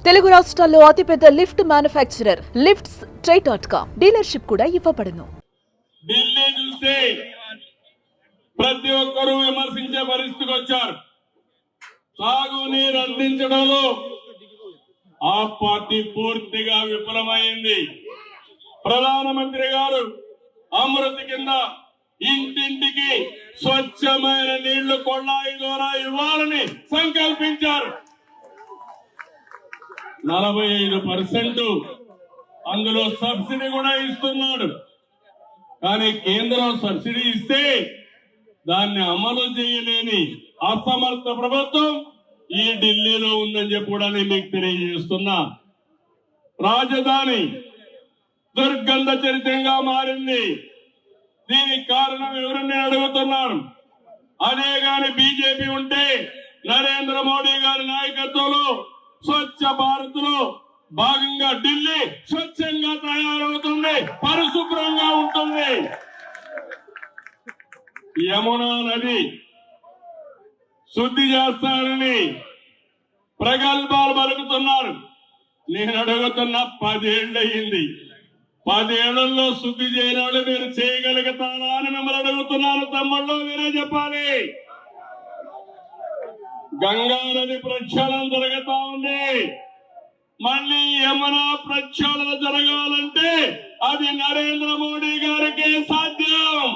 తెలుగు రాష్ట్రాల్లో అతిపెద్ద lift manufacturer lifts ట్రై.com dealership కూడా ఇవ్వబడును. ఢిల్లీ చూస్తే ప్రతి ఒక్కరూ విమర్శించే పరిస్థితికి వచ్చారు. తాగునీరు అందించడంలో ఆ పార్టీ పూర్తిగా విఫలమైంది. ప్రధానమంత్రి గారు అమృత్ కింద ఇంటింటికి స్వచ్ఛమైన నీళ్లు కొళాయి ద్వారా ఇవ్వాలని సంకల్పించారు. 45% అందులో సబ్సిడీ కూడా ఇస్తున్నాడు. కానీ కేంద్రం సబ్సిడీ ఇస్తే దాన్ని అమలు చేయలేని అసమర్థ ప్రభుత్వం ఈ ఢిల్లీలో ఉందని చెప్పి కూడా నేను మీకు తెలియజేస్తున్నా. రాజధాని దుర్గంధ చరిత్రంగా మారింది. దీనికి కారణం ఎవరిని అడుగుతున్నారు. అదే గాని బీజేపీ ఉంటే నరేంద్ర మోడీ గారి నాయకత్వంలో స్వచ్ఛ భారత్ లో భాగంగా ఢిల్లీ స్వచ్ఛంగా తయారవుతుంది, పరిశుభ్రంగా ఉంటుంది. యమునా నది శుద్ధి చేస్తారని ప్రగల్భాలు పలుకుతున్నారు. నేను అడుగుతున్న 10 ఏళ్ళు అయింది. 10 ఏళ్లలో శుద్ధి చేయని వాళ్ళు మీరు చేయగలుగుతారా అని మిమ్మల్ని అడుగుతున్నాను. తమ్ముళ్ళు మీరే చెప్పాలి. గంగా నది ప్రక్షాళన జరుగుతా ఉంది. మళ్ళీ యమునా ప్రక్షాళన జరగాలంటే అది నరేంద్ర మోడీ గారికి సాధ్యం.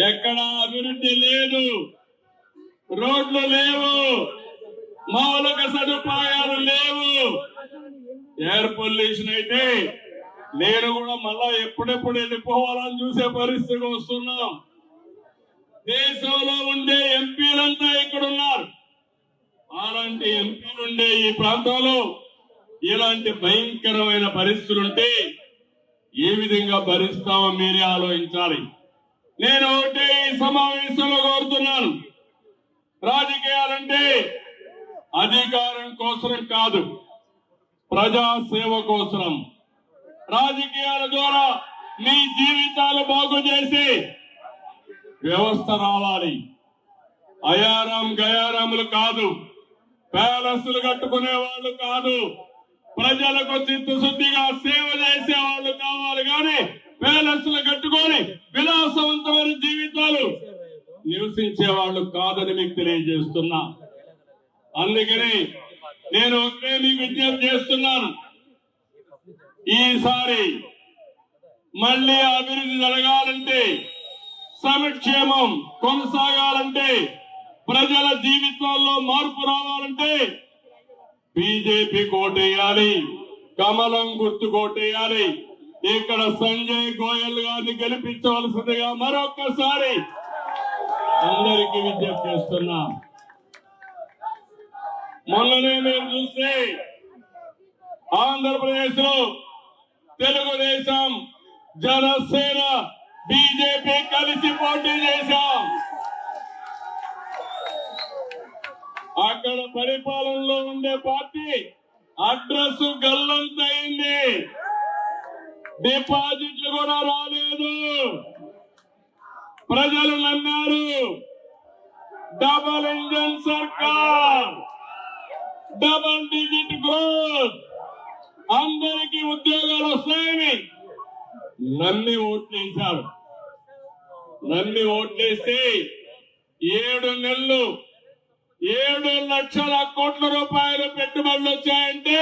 ఎక్కడ అభివృద్ధి లేదు, రోడ్లు లేవు, మౌలిక సదుపాయాలు లేవు. ఎయిర్ పొల్యూషన్ అయితే నేను కూడా మళ్ళా ఎప్పుడెప్పుడు వెళ్ళిపోవాలని చూసే పరిస్థితికి వస్తున్నాం. దేశంలో ఉండే ఎంపీలంతా ఇక్కడ ఉన్నారు. అలాంటి ఎంపీలు ఉండే ఈ ప్రాంతంలో ఇలాంటి భయంకరమైన పరిస్థితులుంటే ఏ విధంగా భరిస్తామో మీరే ఆలోచించాలి. నేను ఒకటే ఈ సమావేశంలో కోరుతున్నాను. రాజకీయాలంటే అధికారం కోసం కాదు, ప్రజాసేవ కోసం. రాజకీయాల ద్వారా మీ జీవితాలు బాగు చేసి వ్యవస్థ రావాలి. అయారాం గయారాములు కాదు, ప్యాలెస్లు కట్టుకునే వాళ్ళు కాదు, ప్రజలకు చిత్తశుద్ధిగా సేవ చేసే వాళ్ళు కావాలి. కానీ ప్యాలెస్లు కట్టుకొని విలాసవంతమైన జీవితాలు నివసించే వాళ్ళు కాదని మీకు తెలియజేస్తున్నా. అందుకని నేను ఒకటే మీకు విజ్ఞప్తి చేస్తున్నాను. ఈసారి మళ్ళీ అభివృద్ధి జరగాలంటే, సంక్షేమం కొనసాగాలంటే, ప్రజల జీవితాల్లో మార్పు రావాలంటే బీజేపీ కోటేయాలి, కమలం గుర్తు కోటేయాలి. ఇక్కడ సంజయ్ గోయల్ గారిని గెలిపించవలసిందిగా మరొక్కసారి అందరికీ విజ్ఞప్తి చేస్తున్నా. మొన్ననే మీరు చూస్తే ఆంధ్రప్రదేశ్ లో తెలుగుదేశం, జనసేన, బీజేపీ కలిసి పోటీ చేశాం. అక్కడ పరిపాలనలో ఉండే పార్టీ అడ్రస్ గల్లంతైంది, డిపాజిట్లు కూడా రాలేదు. ప్రజలు నమ్మారు. డబల్ ఇంజన్ సర్కార్, డబల్ డిజిట్ గ్రోత్, అందరికీ ఉద్యోగాలు వస్తాయని నమ్మి ఓట్లేశారు. నమ్మి ఓట్లేస్తే 7 నెలలు 7 లక్షల కోట్ల రూపాయలు పెట్టుబడులు వచ్చాయంటే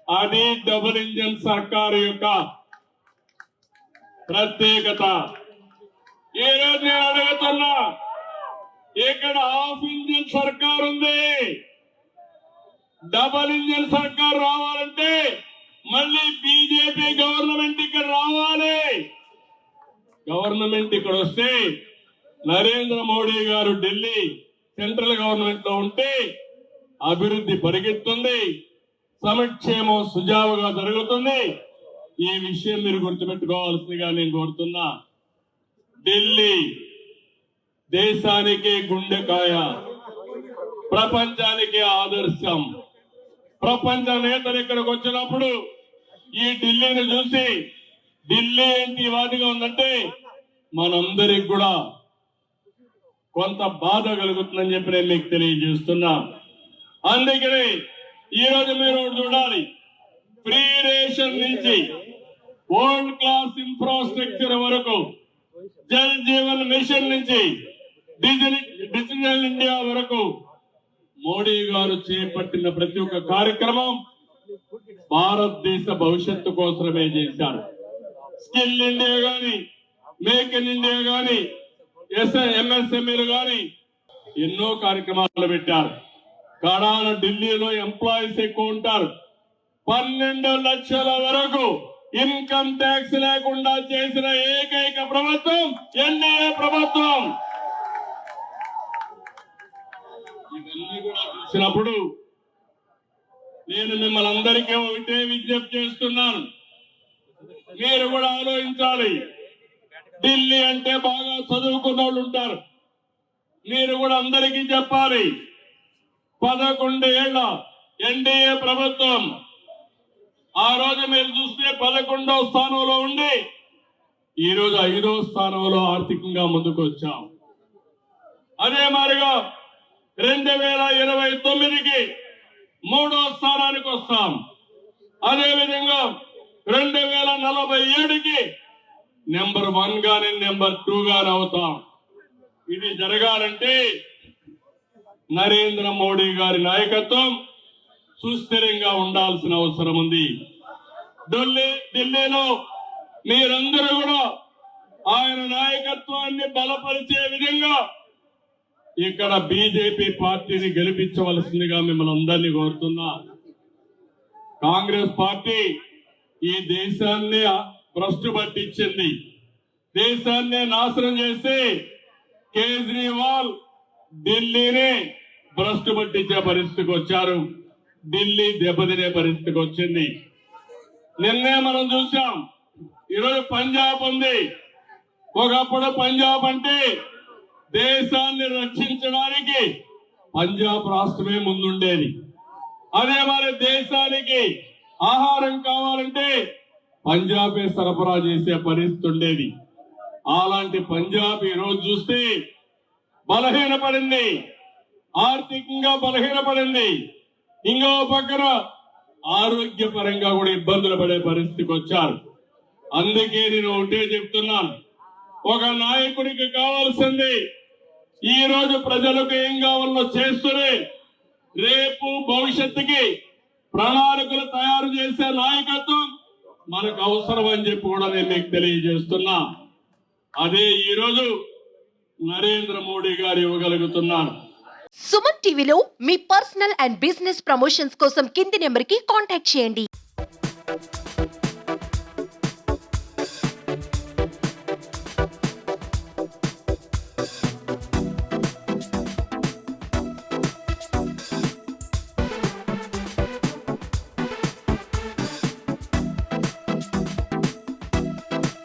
అది డబుల్ ఇంజన్ సర్కారు యొక్క ప్రత్యేకత. ఈ రోజు నేను అడుగుతున్నా, ఇక్కడ హాఫ్ ఇంజన్ సర్కార్ ఉంది. డబల్ ఇంజన్ సర్కార్ రావాలంటే మళ్ళీ బీజేపీ గవర్నమెంట్ ఇక్కడ రావాలి. గవర్నమెంట్ ఇక్కడ వస్తే నరేంద్ర మోడీ గారు ఢిల్లీ సెంట్రల్ గవర్నమెంట్ లో ఉంటే అభివృద్ధి పరిగెత్తుంది, సంక్షేమం సుజావుగా జరుగుతుంది. ఈ విషయం మీరు గుర్తుపెట్టుకోవాల్సిందిగా నేను కోరుతున్నా. ఢిల్లీ దేశానికి గుండెకాయ, ప్రపంచానికి ఆదర్శం. ప్రపంచ నేతలు ఇక్కడికి వచ్చినప్పుడు ఈ ఢిల్లీని చూసి ఢిల్లీ ఏంటి వాదిగా ఉందంటే మనందరికి కూడా కొంత బాధ కలుగుతుందని చెప్పి నేను మీకు తెలియజేస్తున్నా. అందుకని ఈరోజు మీరు చూడాలి, ఫ్రీ రేషన్ నుంచి వరల్డ్ క్లాస్ ఇన్ఫ్రాస్ట్రక్చర్ వరకు, జల్ జీవన్ మిషన్ నుంచి డిజిటల్ ఇండియా వరకు మోడీ గారు చేపట్టిన ప్రతి ఒక్క కార్యక్రమం భారతదేశ భవిష్యత్తు కోసమే చేశారు. స్కిల్ ఇండియా గాని, మేక్ ఇన్ ఇండియా గాని, ఎంఎస్ఎంఈలు గాని ఎన్నో కార్యక్రమాలు పెట్టారు. కడాన ఢిల్లీలో ఎంప్లాయీస్ ఎక్కువ ఉంటారు. 12 లక్షల వరకు ఇన్కమ్ ట్యాక్స్ లేకుండా చేసిన ఏకైక ప్రభుత్వం ఎన్డీఏ ప్రభుత్వం. ఇవన్నీ కూడా చూసినప్పుడు నేను మిమ్మల్ని అందరికీ ఒకటే విజ్ఞప్తి చేస్తున్నాను, మీరు కూడా ఆలోచించాలి. ఢిల్లీ అంటే బాగా చదువుకున్న వాళ్ళు ఉంటారు. మీరు కూడా అందరికీ చెప్పాలి, 11 ఏళ్ల ఎన్డీఏ ప్రభుత్వం ఆ రోజు మీరు చూస్తే 11వ స్థానంలో ఉండి ఈ రోజు 5వ స్థానంలో ఆర్థికంగా ముందుకు వచ్చాం. అదే మాదిరిగా 2029కి 3వ స్థానానికి వస్తాం. అదే విధంగా 2047కి నెంబర్ 1 గాని నెంబర్ 2 గాని అవుతాం. ఇది జరగాలంటే నరేంద్ర మోడీ గారి నాయకత్వం సుస్థిరంగా ఉండాల్సిన అవసరం ఉంది. ఢిల్లీలో మీరందరూ కూడా ఆయన నాయకత్వాన్ని బలపరిచే విధంగా ఇక్కడ బీజేపీ పార్టీని గెలిపించవలసిందిగా మిమ్మల్ని అందరినీ కోరుతున్నా. కాంగ్రెస్ పార్టీ ఈ దేశాన్ని భ్రష్టు పట్టించింది, దేశాన్ని నాశనం చేసి కేజ్రీవాల్ ఢిల్లీని భ్రష్టు పట్టించే పరిస్థితికి వచ్చారు. ఢిల్లీ దెబ్బతినే పరిస్థితికి వచ్చింది. నిన్నే మనం చూసాం, ఈరోజు పంజాబ్ ఉంది. ఒకప్పుడు పంజాబ్ అంటే దేశాన్ని రక్షించడానికి పంజాబ్ రాష్ట్రమే ముందుండేది. అదే మరి దేశానికి ఆహారం కావాలంటే పంజాబే సరఫరా చేసే పరిస్థితి ఉండేది. అలాంటి పంజాబ్ ఈరోజు చూస్తే బలహీనపడింది, ఆర్థికంగా బలహీనపడింది. ఇంకో పక్కన ఆరోగ్యపరంగా కూడా ఇబ్బందులు పడే పరిస్థితికి వచ్చారు. అందుకే నేను ఒకటే చెప్తున్నాను, ఒక నాయకుడికి కావాల్సింది ఈ రోజు ప్రజలకు ఏం కావాలో చేస్తూనే రేపు భవిష్యత్తుకి ప్రణాళికలు తయారు చేసే నాయకత్వం మనకు అవసరం అని చెప్పి కూడా నేను మీకు తెలియజేస్తున్నా. అదే ఈ రోజు నరేంద్ర మోడీ గారు ఇవ్వగలుగుతున్నారు. సుమన్ టీవీలో మీ పర్సనల్ అండ్ బిజినెస్ ప్రమోషన్స్ కోసం కింది నెంబర్కి కాంటాక్ట్ చేయండి.